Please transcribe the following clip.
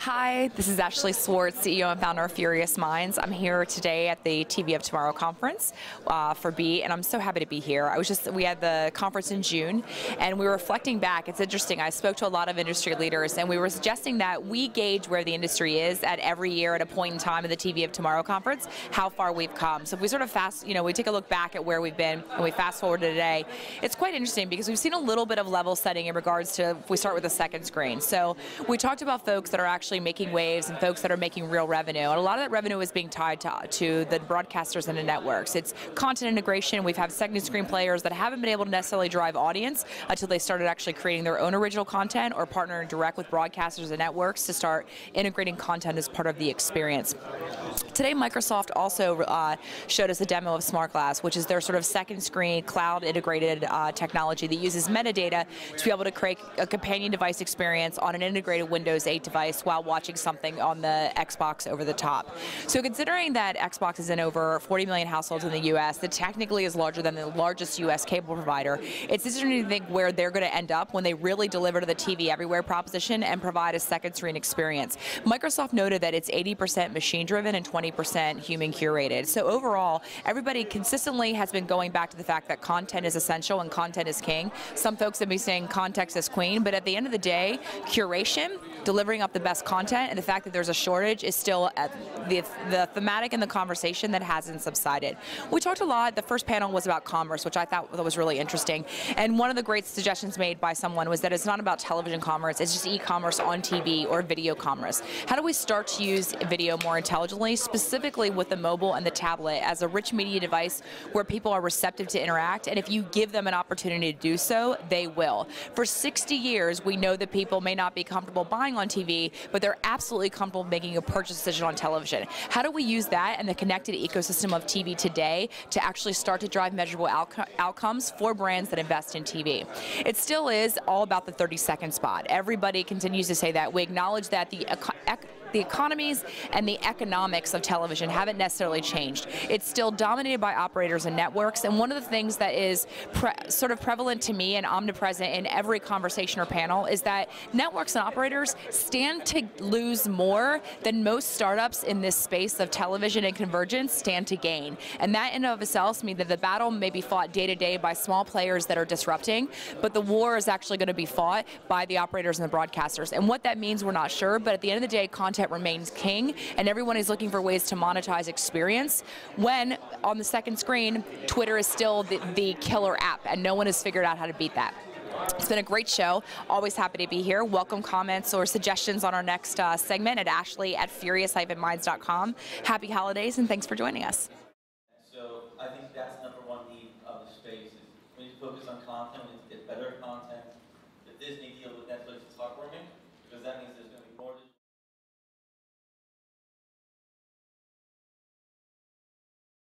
Hi, this is Ashley Swartz, CEO and founder of Furious Minds. I'm here today at the TV of Tomorrow conference for B, and I'm so happy to be here. We had the conference in June, and we were reflecting back. It's interesting. I spoke to a lot of industry leaders, and we were suggesting that we gauge where the industry is at every year at a point in time of the TV of Tomorrow conference, how far we've come. So if we sort of we take a look back at where we've been, and we fast forward to today, it's quite interesting because we've seen a little bit of level setting in regards to, if we start with the second screen. So we talked about folks that are actually making waves and folks that are making real revenue. And a lot of that revenue is being tied to the broadcasters and the networks. It's content integration. We've had second screen players that haven't been able to necessarily drive audience until they started actually creating their own original content or partnering direct with broadcasters and networks to start integrating content as part of the experience. Today, Microsoft also showed us a demo of SmartGlass, which is their sort of second screen cloud integrated technology that uses metadata to be able to create a companion device experience on an integrated Windows 8 device while watching something on the Xbox over the top. So considering that Xbox is in over 40 million households in the US, that technically is larger than the largest US cable provider, it's interesting to think where they're going to end up when they really deliver to the TV everywhere proposition and provide a second screen experience. Microsoft noted that it's 80% machine driven and 20% human curated. So overall, everybody consistently has been going back to the fact that content is essential and content is king. Some folks have been saying context is queen, but at the end of the day, curation, delivering up the best content, and the fact that there's a shortage is still the thematic in the conversation that hasn't subsided. We talked a lot. The first panel was about commerce, which I thought was really interesting. And one of the great suggestions made by someone was that it's not about television commerce, it's just e-commerce on TV or video commerce. How do we start to use video more intelligently, specifically with the mobile and the tablet as a rich media device where people are receptive to interact, and if you give them an opportunity to do so, they will. For 60 years, we know that people may not be comfortable buying on TV, but they're absolutely comfortable making a purchase decision on television. How do we use that and the connected ecosystem of TV today to actually start to drive measurable outcomes for brands that invest in TV? It still is all about the 30-second spot. Everybody continues to say that. We acknowledge that the economies and the economics of television haven't necessarily changed. It's still dominated by operators and networks, and one of the things that is sort of prevalent to me and omnipresent in every conversation or panel is that networks and operators stand to lose more than most startups in this space of television and convergence stand to gain. And that in and of itself means that the battle may be fought day to day by small players that are disrupting, but the war is actually going to be fought by the operators and the broadcasters. And what that means, we're not sure, but at the end of the day, content remains king, and everyone is looking for ways to monetize experience when, on the second screen, Twitter is still the killer app, and no one has figured out how to beat that. It's been a great show. Always happy to be here. Welcome comments or suggestions on our next segment at ashley@furious-minds.com. Happy holidays, and thanks for joining us. So I think that's number one need of the space is we need to focus on content, we need to get better content. The Disney deal with Netflix is heartwarming because that means there's going to be more